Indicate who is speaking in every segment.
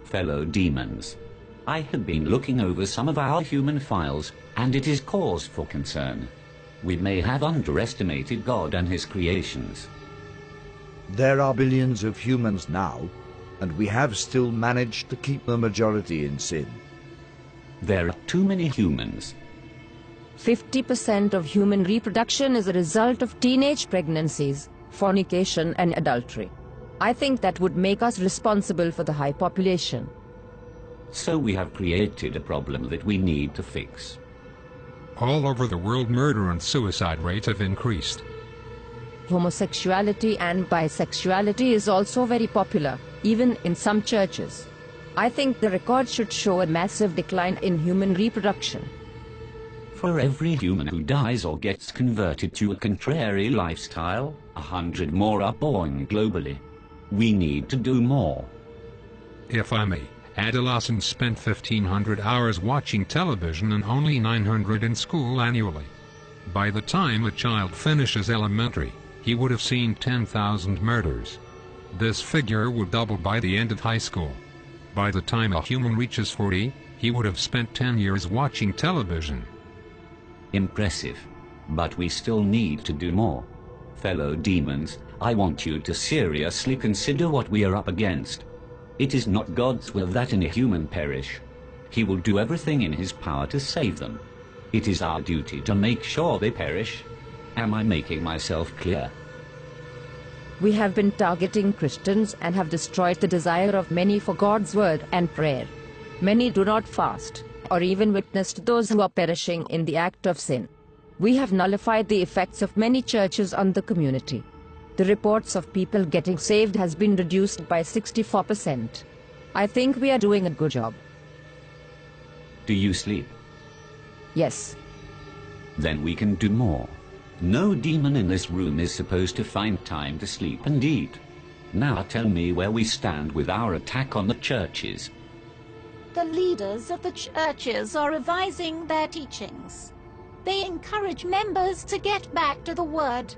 Speaker 1: Fellow demons, I have been looking over some of our human files, and it is cause for concern. We may have underestimated God and his creations.
Speaker 2: There are billions of humans now, and we have still managed to keep the majority in sin.
Speaker 1: There are too many humans.
Speaker 3: 50% of human reproduction is a result of teenage pregnancies, fornication and adultery. I think that would make us responsible for the high population.
Speaker 1: So we have created a problem that we need to fix.
Speaker 4: All over the world, murder and suicide rates have increased.
Speaker 3: Homosexuality and bisexuality is also very popular, even in some churches. I think the record should show a massive decline in human reproduction.
Speaker 1: For every human who dies or gets converted to a contrary lifestyle, 100 more are born globally. We need to do more.
Speaker 4: If I may, adolescents spent 1,500 hours watching television and only 900 in school annually. By the time a child finishes elementary, he would have seen 10,000 murders. This figure would double by the end of high school. By the time a human reaches 40, he would have spent 10 years watching television.
Speaker 1: Impressive. But we still need to do more. Fellow demons, I want you to seriously consider what we are up against. It is not God's will that any human perish. He will do everything in his power to save them. It is our duty to make sure they perish. Am I making myself clear?
Speaker 3: We have been targeting Christians and have destroyed the desire of many for God's word and prayer. Many do not fast, or even witness to those who are perishing in the act of sin. We have nullified the effects of many churches on the community. The reports of people getting saved has been reduced by 64%. I think we are doing a good job.
Speaker 1: Do you sleep?
Speaker 3: Yes.
Speaker 1: Then we can do more. No demon in this room is supposed to find time to sleep and eat. Now tell me where we stand with our attack on the churches.
Speaker 5: The leaders of the churches are revising their teachings. They encourage members to get back to the Word.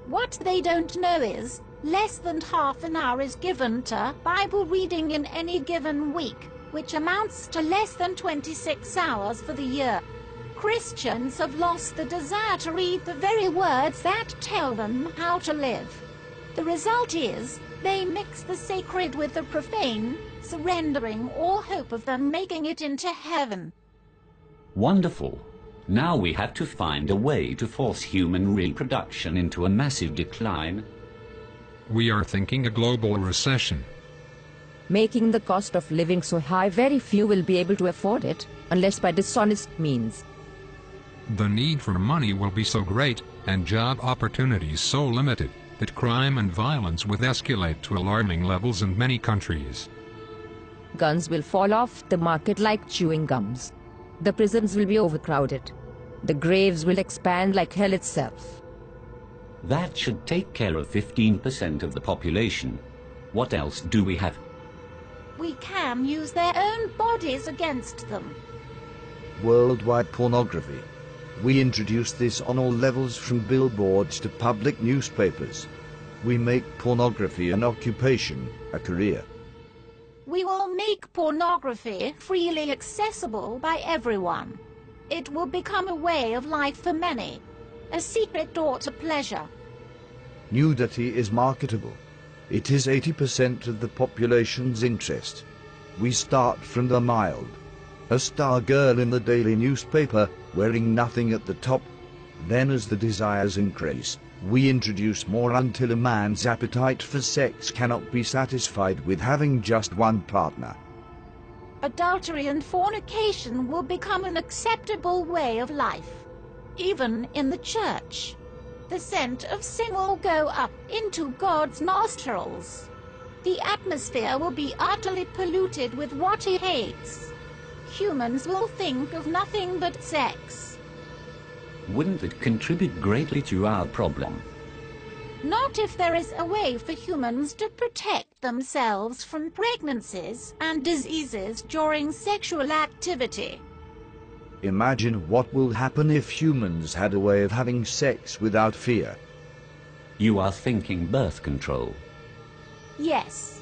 Speaker 5: What they don't know is, less than half an hour is given to Bible reading in any given week, which amounts to less than 26 hours for the year. Christians have lost the desire to read the very words that tell them how to live. The result is, they mix the sacred with the profane, surrendering all hope of them making it into heaven.
Speaker 1: Wonderful. Now we have to find a way to force human reproduction into a massive decline.
Speaker 4: We are thinking a global recession.
Speaker 3: Making the cost of living so high, very few will be able to afford it, unless by dishonest means.
Speaker 4: The need for money will be so great, and job opportunities so limited, that crime and violence will escalate to alarming levels in many countries.
Speaker 3: Guns will fall off the market like chewing gums. The prisons will be overcrowded. The graves will expand like hell itself.
Speaker 1: That should take care of 15% of the population. What else do we have?
Speaker 5: We can use their own bodies against them.
Speaker 2: Worldwide pornography. We introduce this on all levels, from billboards to public newspapers. We make pornography an occupation, a career.
Speaker 5: We will make pornography freely accessible by everyone. It will become a way of life for many, a secret door to pleasure.
Speaker 2: Nudity is marketable. It is 80% of the population's interest. We start from the mild. A star girl in the daily newspaper, wearing nothing at the top. Then as the desires increase, we introduce more until a man's appetite for sex cannot be satisfied with having just one partner.
Speaker 5: Adultery and fornication will become an acceptable way of life, even in the church. The scent of sin will go up into God's nostrils. The atmosphere will be utterly polluted with what he hates. Humans will think of nothing but sex.
Speaker 1: Wouldn't it contribute greatly to our problem?
Speaker 5: Not if there is a way for humans to protect themselves from pregnancies and diseases during sexual activity.
Speaker 2: Imagine what will happen if humans had a way of having sex without fear.
Speaker 1: You are thinking birth control.
Speaker 5: Yes.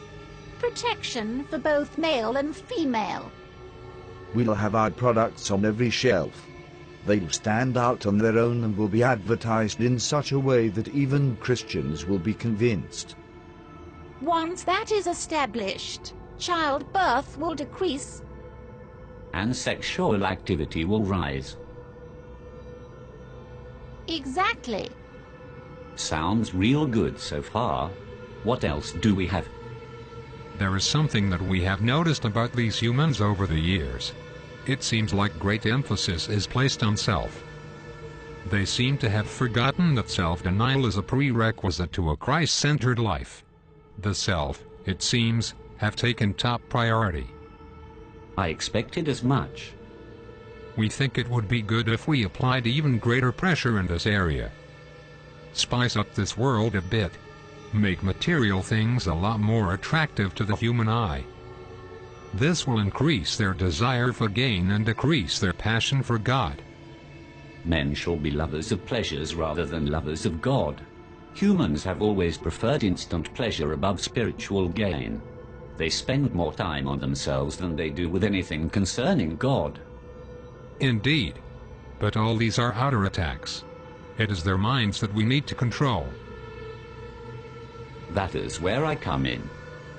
Speaker 5: protection for both male and female.
Speaker 2: We'll have our products on every shelf. They'll stand out on their own and will be advertised in such a way that even Christians will be convinced.
Speaker 5: Once that is established, childbirth will decrease.
Speaker 1: And sexual activity will rise.
Speaker 5: Exactly.
Speaker 1: Sounds real good so far. What else do we have?
Speaker 4: There is something that we have noticed about these humans over the years. It seems like great emphasis is placed on self. They seem to have forgotten that self-denial is a prerequisite to a Christ-centered life. The self, it seems, have taken top priority.
Speaker 1: I expected as much.
Speaker 4: We think it would be good if we applied even greater pressure in this area. Spice up this world a bit. Make material things a lot more attractive to the human eye. This will increase their desire for gain and decrease their passion for God.
Speaker 1: Men shall be lovers of pleasures rather than lovers of God. Humans have always preferred instant pleasure above spiritual gain. They spend more time on themselves than they do with anything concerning God.
Speaker 4: Indeed. But all these are outer attacks. It is their minds that we need to control.
Speaker 1: That is where I come in.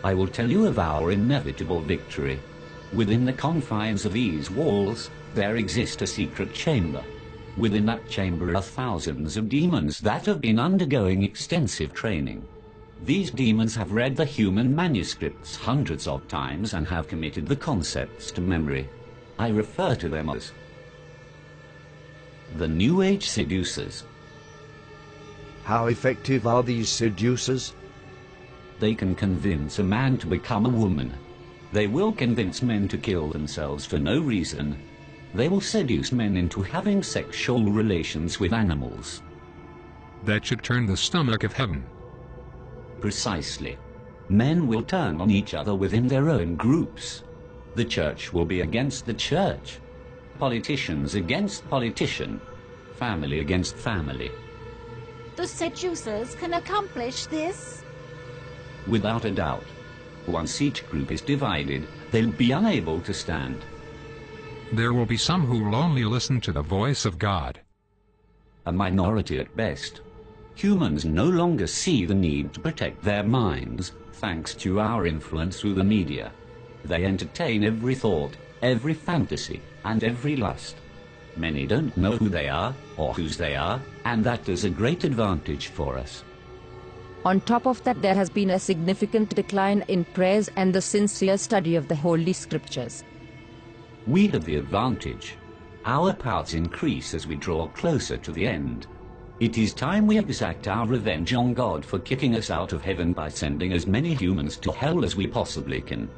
Speaker 1: I will tell you of our inevitable victory. Within the confines of these walls, there exists a secret chamber. Within that chamber are thousands of demons that have been undergoing extensive training. These demons have read the human manuscripts hundreds of times and have committed the concepts to memory. I refer to them as the New Age seducers.
Speaker 2: How effective are these seducers?
Speaker 1: They can convince a man to become a woman. They will convince men to kill themselves for no reason. They will seduce men into having sexual relations with animals.
Speaker 4: That should turn the stomach of heaven.
Speaker 1: Precisely. Men will turn on each other within their own groups. The church will be against the church. Politicians against politician. Family against family.
Speaker 5: The seducers can accomplish this?
Speaker 1: Without a doubt. Once each group is divided, they'll be unable to stand.
Speaker 4: There will be some who will only listen to the voice of God.
Speaker 1: A minority at best. Humans no longer see the need to protect their minds, thanks to our influence through the media. They entertain every thought, every fantasy, and every lust. Many don't know who they are, or whose they are, and that is a great advantage for us.
Speaker 3: On top of that, there has been a significant decline in prayers and the sincere study of the Holy Scriptures.
Speaker 1: We have the advantage. Our powers increase as we draw closer to the end. It is time we exact our revenge on God for kicking us out of heaven by sending as many humans to hell as we possibly can.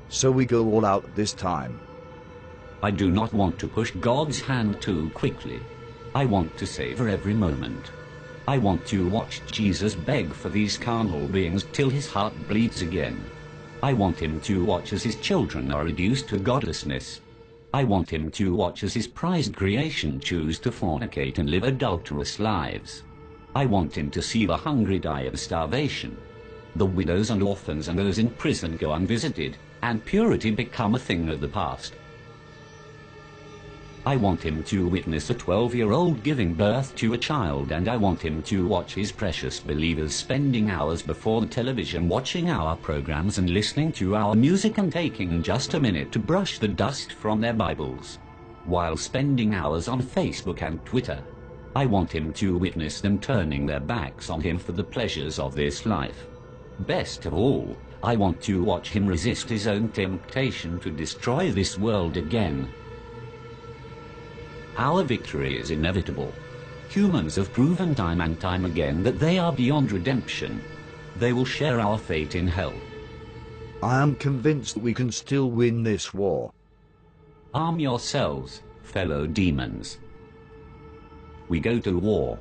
Speaker 2: So we go all out this time.
Speaker 1: I do not want to push God's hand too quickly. I want to savor every moment. I want to watch Jesus beg for these carnal beings till his heart bleeds again. I want him to watch as his children are reduced to godlessness. I want him to watch as his prized creation choose to fornicate and live adulterous lives. I want him to see the hungry die of starvation, the widows and orphans and those in prison go unvisited, and purity become a thing of the past. I want him to witness a 12-year-old giving birth to a child, and I want him to watch his precious believers spending hours before the television watching our programs and listening to our music and taking just a minute to brush the dust from their Bibles, while spending hours on Facebook and Twitter. I want him to witness them turning their backs on him for the pleasures of this life. Best of all, I want to watch him resist his own temptation to destroy this world again. Our victory is inevitable. Humans have proven time and time again that they are beyond redemption. They will share our fate in hell.
Speaker 2: I am convinced that we can still win this war.
Speaker 1: Arm yourselves, fellow demons. We go to war.